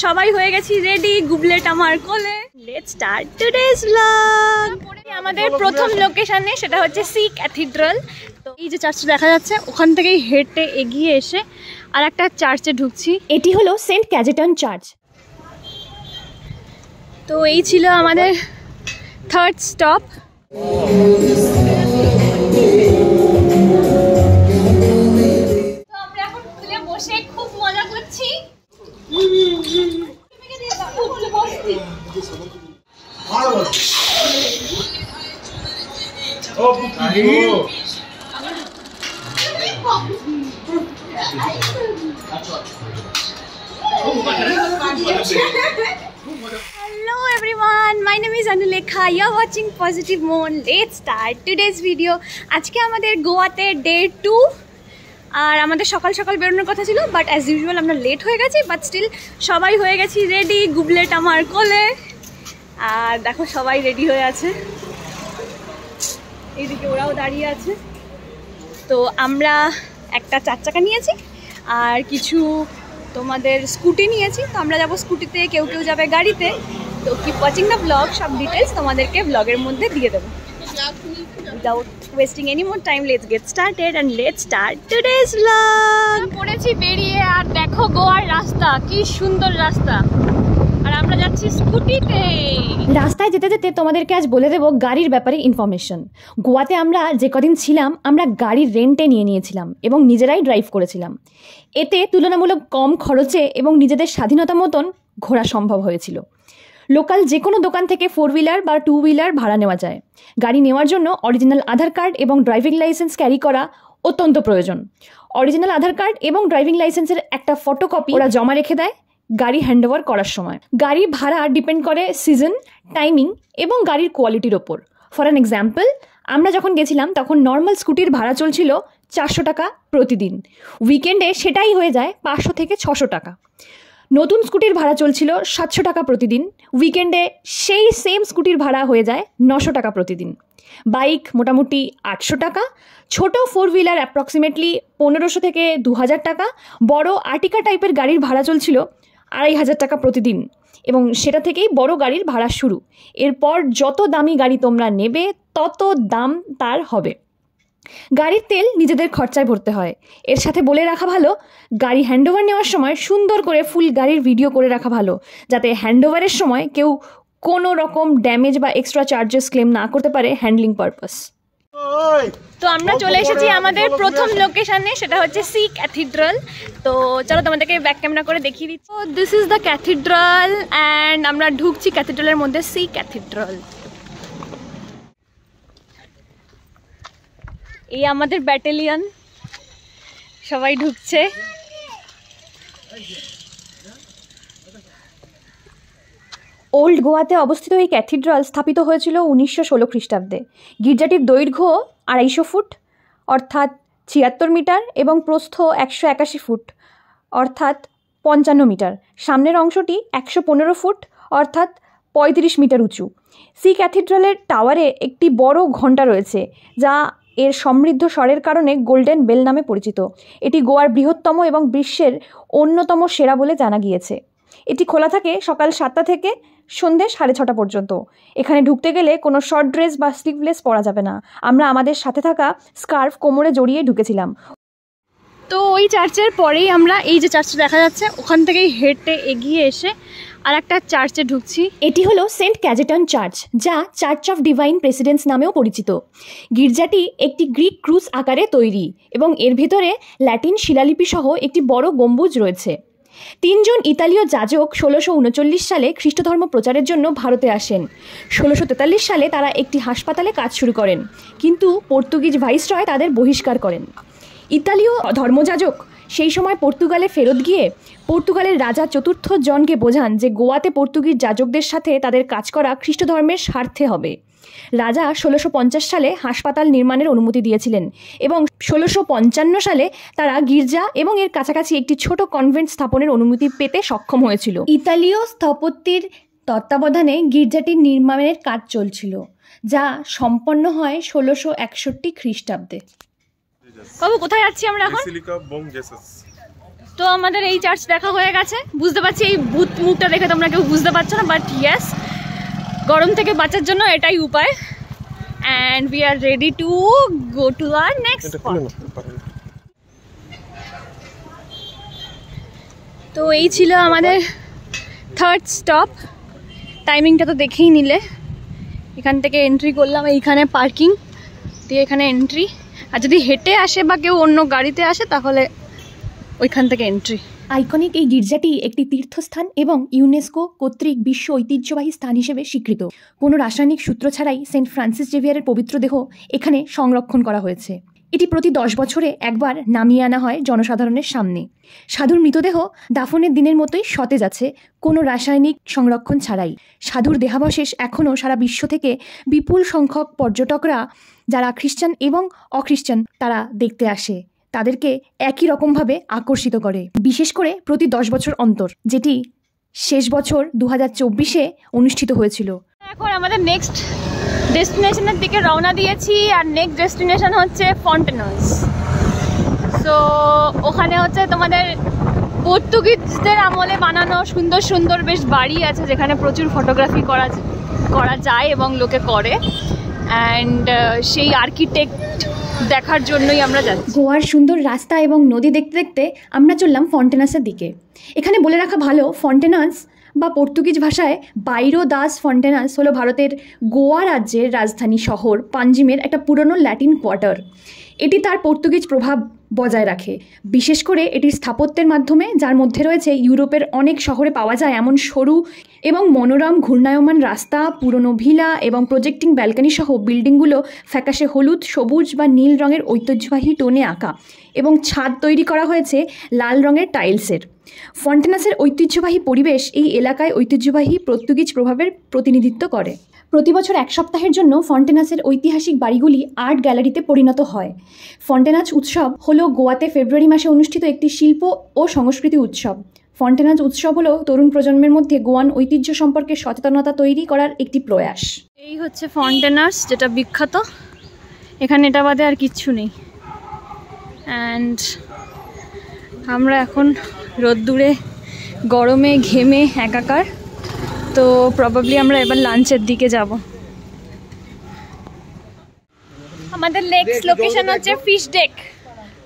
সবাই হয়ে গেছি রেডি, গুবলেট আমার কোলে। Let's start today's blog. আমাদের প্রথম লোকেশনে সেটা হচ্ছে সি ক্যাথিড্রাল। তো এই যে চার্চটা দেখা যাচ্ছে, ওখান থেকেই হেঁটে এগিয়ে এসে আর একটা চার্চে ঢুকছি। এটি হলো সেন্ট ক্যাজেটন চার্চ। তো এই ছিল আমাদের থার্ড স্টপ। আমরা এখন খুলে বসে খুব মজা করছি। Hello everyone, my name is Anulekha. You are watching Positive Moon. Let's start today's video. আজকে আমাদের গোয়াতে ডে 2 আর আমাদের সকাল সকাল বেরোনোর কথা ছিল, বাট অ্যাজ ইউজুয়াল আমরা লেট হয়ে গেছি। বাট স্টিল সবাই হয়ে গেছি রেডি, গুবলেট আমার কোলে। আর দেখো সবাই রেডি হয়ে আছে, এইদিকে ওরাও দাঁড়িয়ে আছে। তো আমরা একটা 4 চাকা নিয়েছি আর কিছু তোমাদের স্কুটি নিয়েছি। তো আমরা যাবো স্কুটিতে, কেউ কেউ যাবে গাড়িতে। তো কিপ ওয়াচিং দ্য ব্লগ, সব ডিটেলস তোমাদেরকে ব্লগের মধ্যে দিয়ে দেবো। Without wasting any more time, let's get started and let's start today's blog. পড়েছি বেরিয়ে, আর দেখো গোয়ার রাস্তা কি সুন্দর রাস্তা, আর আমরা যাচ্ছি স্কুটিতে। রাস্তায় যেতে যেতে তোমাদেরকে আজ বলে দেবো গাড়ির ব্যাপারে ইনফরমেশন। গোয়াতে আমরা যে কদিন ছিলাম, আমরা গাড়ির রেন্টে নিয়েছিলাম এবং নিজেরাই ড্রাইভ করেছিলাম। এতে তুলনামূলক কম খরচে এবং নিজেদের স্বাধীনতা মতন ঘোরা সম্ভব হয়েছিল। লোকাল যে কোনো দোকান থেকে 4 হুইলার বা 2 হুইলার ভাড়া নেওয়া যায়। গাড়ি নেওয়ার জন্য অরিজিনাল আধার কার্ড এবং ড্রাইভিং লাইসেন্স ক্যারি করা অত্যন্ত প্রয়োজন। অরিজিনাল আধার কার্ড এবং ড্রাইভিং লাইসেন্সের একটা ফটোকপি ওরা জমা রেখে দেয় গাড়ি হ্যান্ডওভার করার সময়। গাড়ির ভাড়া ডিপেন্ড করে সিজন, টাইমিং এবং গাড়ির কোয়ালিটির ওপর। ফর অ্যান এক্সাম্পল, আমরা যখন গেছিলাম তখন নর্মাল স্কুটির ভাড়া চলছিল 400 টাকা প্রতিদিন। উইকেন্ডে সেটাই হয়ে যায় 500 থেকে 600 টাকা। নতুন স্কুটির ভাড়া চলছিল 700 টাকা প্রতিদিন। উইকেন্ডে সেই সেম স্কুটির ভাড়া হয়ে যায় 900 টাকা প্রতিদিন। বাইক মোটামুটি 800 টাকা, ছোট 4 হুইলার অ্যাপ্রক্সিমেটলি 1500 থেকে 2000 টাকা, বড় আর্টিকা টাইপের গাড়ির ভাড়া চলছিল 2500 টাকা প্রতিদিন, এবং সেটা থেকেই বড় গাড়ির ভাড়া শুরু। এরপর যত দামি গাড়ি তোমরা নেবে তত দাম তার হবে। গাড়ির তেল নিজেদের খরচায় ভরতে হয়। এর সাথে বলে রাখা ভালো, গাড়ি হ্যান্ডওভার নেওয়ার সময় সুন্দর করে ফুল গাড়ির ভিডিও করে রাখা ভালো, যাতে হ্যান্ডওভারের সময় কেউ কোনো রকম ড্যামেজ বা এক্সট্রা চার্জেস ক্লেম না করতে পারে হ্যান্ডলিং পারপাস। তো আমরা চলে এসেছি আমাদের প্রথম লোকেশনে, সেটা হচ্ছে সি ক্যাথিড্রাল। তো চলো তোমাদেরকে ব্যাক ক্যামেরা করে দেখিয়ে দিচ্ছি। This is the cathedral and আমরা ঢুকছি ক্যাথিড্রালের মধ্যে, সি ক্যাথিড্রাল। এই আমাদের ব্যাটালিয়ন, সবাই ঢুকছে। ওল্ড গোয়াতে অবস্থিত এই ক্যাথিড্রাল স্থাপিত হয়েছিল 1916 খ্রিস্টাব্দে। গির্জাটির দৈর্ঘ্য 250 ফুট অর্থাৎ 76 মিটার এবং প্রস্থ 181 ফুট অর্থাৎ 55 মিটার। সামনের অংশটি 115 ফুট অর্থাৎ 35 মিটার উঁচু। সি ক্যাথিড্রালের টাওয়ারে একটি বড় ঘণ্টা রয়েছে, যা এর সমৃদ্ধ স্বরের কারণে গোল্ডেন বেল নামে পরিচিত। এটি গোয়ার বৃহত্তম এবং বিশ্বের অন্যতম সেরা বলে জানা গিয়েছে। এটি খোলা থাকে সকাল 7টা থেকে সন্ধ্যে 6:30 পর্যন্ত। এখানে ঢুকতে গেলে কোনো শর্ট ড্রেস বা স্লিভলেস পরা যাবে না। আমরা আমাদের সাথে থাকা স্কার্ফ কোমরে জড়িয়ে ঢুকেছিলাম। তো ওই চার্চের পরেই আমরা এই যে চার্চটা দেখা যাচ্ছে, ওখান থেকেই হেঁটে এগিয়ে এসে আর একটা চার্চে ঢুকছি। এটি হলো সেন্ট ক্যাজেটন চার্চ, যা চার্চ অফ ডিভাইন প্রেসিডেন্স নামেও পরিচিত। গির্জাটি একটি গ্রিক ক্রুশ আকারে তৈরি এবং এর ভেতরে ল্যাটিন শিলালিপি সহ একটি বড় গম্বুজ রয়েছে। 3 জন ইতালীয় যাজক 1639 সালে খ্রিস্টধর্ম প্রচারের জন্য ভারতে আসেন। 1643 সালে তারা একটি হাসপাতালে কাজ শুরু করেন, কিন্তু পর্তুগিজ ভাইসরয় তাদের বহিষ্কার করেন। ইতালীয় ধর্মযাজক সেই সময় পর্তুগালে ফেরত গিয়ে পর্তুগালের রাজা 4র্থ জনকে বোঝান যে গোয়াতে পর্তুগিজ যাজকদের সাথে তাদের কাজ করা খ্রিস্টধর্মের স্বার্থে হবে। রাজা 1650 সালে হাসপাতাল নির্মাণের অনুমতি দিয়েছিলেন এবং 1655 সালে তারা গির্জা এবং এর কাছাকাছি একটি ছোট কনভেন্ট স্থাপনের অনুমতি পেতে সক্ষম হয়েছিল। ইতালীয় স্থপতির তত্ত্বাবধানে গির্জাটির নির্মাণের কাজ চলছিল, যা সম্পন্ন হয় 1661 খ্রিস্টাব্দে। বাবু কোথায় যাচ্ছি আমরা এখন? তো আমাদের এই চার্চ দেখা হয়ে গেছে। বুঝতে পারছি এই ভূত মুখটা দেখে তোমরা কেউ বুঝতে পারছো না, বাট ইয়েস, গরম থেকে বাঁচার জন্য এটাই উপায়। And we are ready to go to our next spot. তো এই ছিল আমাদের থার্ড স্টপ। টাইমিংটা তো দেখেই নিলে। এখান থেকে এন্ট্রি করলাম, এইখানে পার্কিং দিয়ে এখানে এন্ট্রি। আর যদি হেঁটে আসে বা কেউ অন্য গাড়িতে আসে তাহলে ওইখান থেকে এন্ট্রি। আইকনিক এই গির্জাটি একটি তীর্থস্থান এবং ইউনেস্কো কর্তৃক বিশ্ব ঐতিহ্যবাহী স্থান হিসেবে স্বীকৃত। কোনো রাসায়নিক সূত্র ছাড়াই সেন্ট ফ্রান্সিস জেভিয়ারের পবিত্র দেহ এখানে সংরক্ষণ করা হয়েছে। এটি প্রতি 10 বছরে একবার নামিয়ে আনা হয় জনসাধারণের সামনে। সাধুর মৃতদেহ দাফনের দিনের মতোই সতেজ আছে, কোনো রাসায়নিক সংরক্ষণ ছাড়াই। সাধুর দেহাবশেষ এখনও সারা বিশ্ব থেকে বিপুল সংখ্যক পর্যটকরা, যারা খ্রিস্টান এবং অখ্রিস্টান, তারা দেখতে আসে। তাদেরকে একই রকমভাবে আকর্ষিত করে, বিশেষ করে প্রতি 10 বছর অন্তর, যেটি শেষ বছর 2024-এ অনুষ্ঠিত হয়েছিল। এখন আমাদের নেক্সট ডেস্টিনেশনের দিকে রওনা দিয়েছি। আর নেক্সট ডেস্টিনেশন হচ্ছে ফন্টেনাস। সো ওখানে হচ্ছে তোমাদের পর্তুগিজদের আমলে বানানো সুন্দর সুন্দর বেশ বাড়ি আছে, যেখানে প্রচুর ফটোগ্রাফি করা যায় এবং লোকে করে। অ্যান্ড সেই আর্কিটেক্ট দেখার জন্যই আমরা যাচ্ছি। গোয়ার সুন্দর রাস্তা এবং নদী দেখতে দেখতে আমরা চললাম ফন্টেনাসের দিকে। এখানে বলে রাখা ভালো, ফন্টেনাস বা পর্তুগিজ ভাষায় বাইরো দাস ফন্টেনাস হলো ভারতের গোয়া রাজ্যের রাজধানী শহর পাঞ্জিমের একটা পুরনো ল্যাটিন কোয়ার্টার। এটি তার পর্তুগিজ প্রভাব বজায় রাখে, বিশেষ করে এটির স্থাপত্যের মাধ্যমে, যার মধ্যে রয়েছে ইউরোপের অনেক শহরে পাওয়া যায় এমন সরু এবং মনোরম ঘূর্ণায়মান রাস্তা, পুরনো ভিলা এবং প্রজেক্টিং ব্যালকনি সহ বিল্ডিংগুলো ফ্যাকাশে হলুদ, সবুজ বা নীল রঙের ঐতিহ্যবাহী টোনে আঁকা, এবং ছাদ তৈরি করা হয়েছে লাল রঙের টাইলসের। ফন্টেনাসের ঐতিহ্যবাহী পরিবেশ এই এলাকায় ঐতিহ্যবাহী পর্তুগিজ প্রভাবের প্রতিনিধিত্ব করে। প্রতি বছর 1 সপ্তাহের জন্য ফন্টেনাসের ঐতিহাসিক বাড়িগুলি আর্ট গ্যালারিতে পরিণত হয়। ফন্টেনাস উৎসব হলো গোয়াতে ফেব্রুয়ারি মাসে অনুষ্ঠিত একটি শিল্প ও সংস্কৃতি উৎসব। ফন্টেনাস উৎসব হলো তরুণ প্রজন্মের মধ্যে গোয়ান ঐতিহ্য সম্পর্কে সচেতনতা তৈরি করার একটি প্রয়াস। এই হচ্ছে ফন্টেনাস, যেটা বিখ্যাত। এখানে এটা বাদে আর কিচ্ছু নেই। অ্যান্ড আমরা এখন রোদ্দুরে গরমে ঘেমে একাকার। তো প্রবাবলি আমরা এবার লাঞ্চের দিকে যাব। আমাদের নেক্সট লোকেশন হচ্ছে ফিশ ডেক।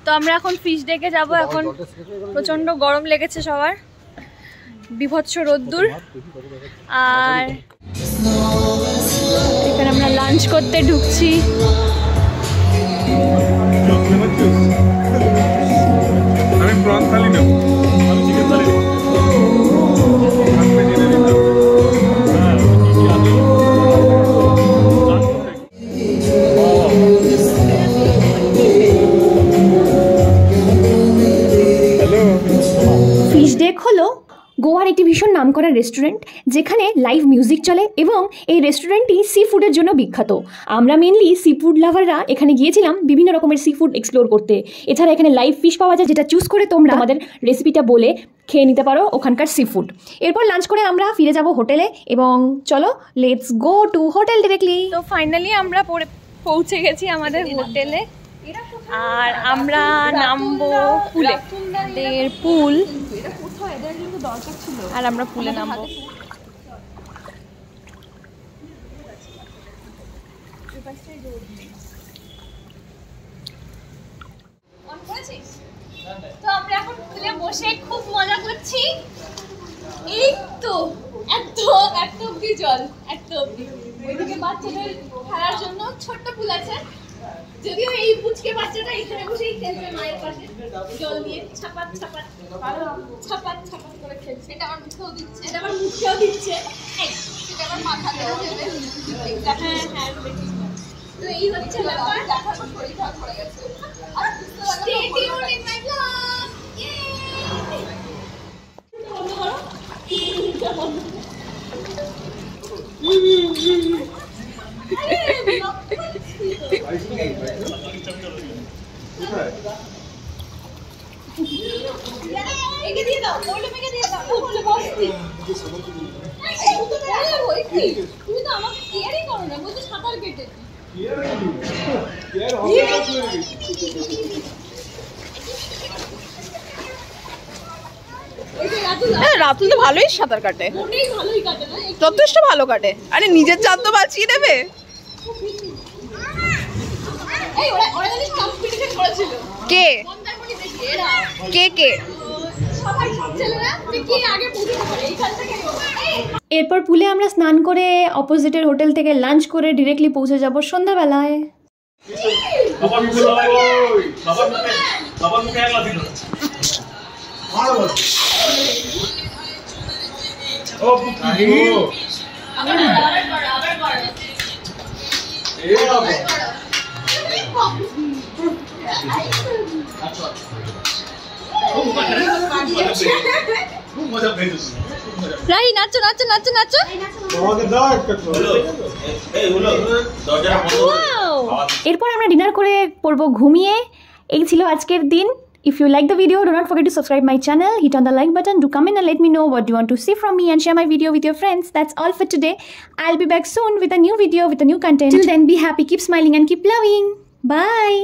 তো আমরা এখন ফিশ ডেকে যাব। এখন প্রচণ্ড গরম লেগেছে সবার, বিভৎস রোদ্দুর। আর এখানে আমরা লাঞ্চ করতে ঢুকছি। আমি প্রন থালি নেব, আমি চিকেন থালি নেব। ফিশ ডেক হলো গোয়ার একটি ভীষণ নামকরা রেস্টুরেন্ট, যেখানে লাইভ মিউজিক চলে এবং এই রেস্টুরেন্টটি সি ফুডের জন্য বিখ্যাত। আমরা মেনলি সি ফুড লাভাররা এখানে গিয়েছিলাম বিভিন্ন রকমের সি ফুড এক্সপ্লোর করতে। এছাড়া এখানে লাইভ ফিশ পাওয়া যায়, যেটা চুজ করে তোমরা আমাদের রেসিপিটা বলে খেয়ে নিতে পারো ওখানকার সি ফুড। এরপর লাঞ্চ করে আমরা ফিরে যাব হোটেলে, এবং চলো let's go to hotel directly. তো ফাইনালি আমরা পৌঁছে গেছি আমাদের হোটেলে। আর আমরা নামবো পুলে, পুল। আর আমরা পুলে নামবো। তো আমরা এখন পুলে বসে খুব মজা করছি। এই তো এত অব্দি জল, এত অব্দি। ওইদিকে বাচ্চাদের খেলার জন্য ছোট্ট পুল আছে, যদিও এই পুচকে বাচ্চাটা এখানে বসেই খেলছে মায়ের পাশে, জল নিয়ে ছাপাত ছাপাত ছাপাত ছাপাত করে খেলছে। এটা আমার মুখেও দিচ্ছে, এটা আমার মুখেও দিচ্ছে, এটা আমার মাথাতেও দেবে। হ্যাঁ হ্যাঁ, তো এই হচ্ছে ব্যাপার। দেখার পর শরীর খারাপ হয়ে গেছে। Stay tuned in my vlog. একে দিয়ে দাও, বললে মেকে দিয়ে দাও, বললে বসতি। তুমি তো আমাকে কেয়ারই করো না, বলতে সাঁতার কেটে। রাতুল তো ভালোই সাঁতার কাটে, ভালোই কাটে না যথেষ্ট ভালো কাটে। আরে নিজের চাঁদ তো বাঁচিয়ে দেবে। এই ওরা জানিস কম্পিটিশন করেছিল কে মন্দারমণি দেখে এরা কে কে সবাই সব ছেলেরা যে কে আগে পৌঁছতে পারে এইখান থেকে এরপর পুলে আমরা স্নান করে অপোজিটের হোটেল থেকে লাঞ্চ করে ডিরেক্টলি পৌঁছে যাব সন্ধ্যাবেলায়। রাই নাচো নাচো নাচো নাচো এরপর আমরা ডিনার করে পড়বো ঘুমিয়ে। এই ছিল আজকের দিন। If you like the video, do not forget to subscribe my channel, hit on the like button, do comment and let me know what you want to see from me and share my video with your friends. That's all for today. I'll be back soon with a new video with a new content. Till then, be happy, keep smiling and keep loving. Bye.